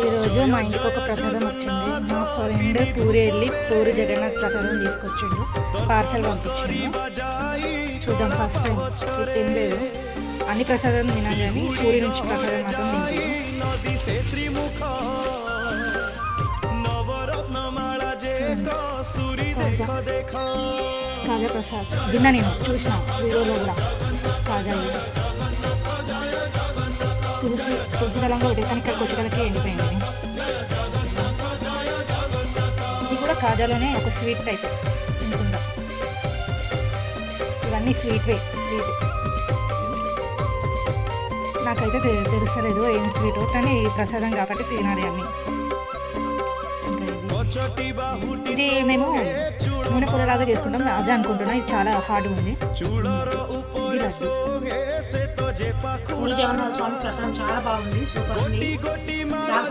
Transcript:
ఈరోజు మా ఇంటికి ఒక ప్రసాదం వచ్చింది. మా ఫ్రెండ్ పూరి వెళ్ళి పూరి జగన్నాథ్ ప్రసాదం తీసుకొచ్చిండు, పార్సల్ పంపించిండు. చూద్దాం, ఫస్ట్ టైం ఏం లేదు. అన్ని ప్రసాదం తినా కానీ పూరి నుంచి ప్రసాదం మాత్రం కాజా ప్రసాద్ తిన్నా, నేను చూసిన వీడియోలో కూడా. కాజా తులసి దళంగా ఒకటి, కానీ ఇక్కడ కొచ్చికలకే ఎండిపోయింది. ఇది కూడా కాజాలోనే ఒక స్వీట్ టైప్ అనుకుంటా. ఇవన్నీ స్వీట్ నాకైతే తెలుస్తలేదు ఏం స్వీట్, కానీ ప్రసాదం కాబట్టి తినాలి అన్నీ. ఇది మేము నూనె కూరలాగా చేసుకుంటాం, అదే అనుకుంటున్నా. ఇది చాలా హార్డ్ ఉంది. పూరి జగన్నాథ స్వామి ప్రసాదం చాలా బాగుంది, సూపర్ ఉంది. చాలా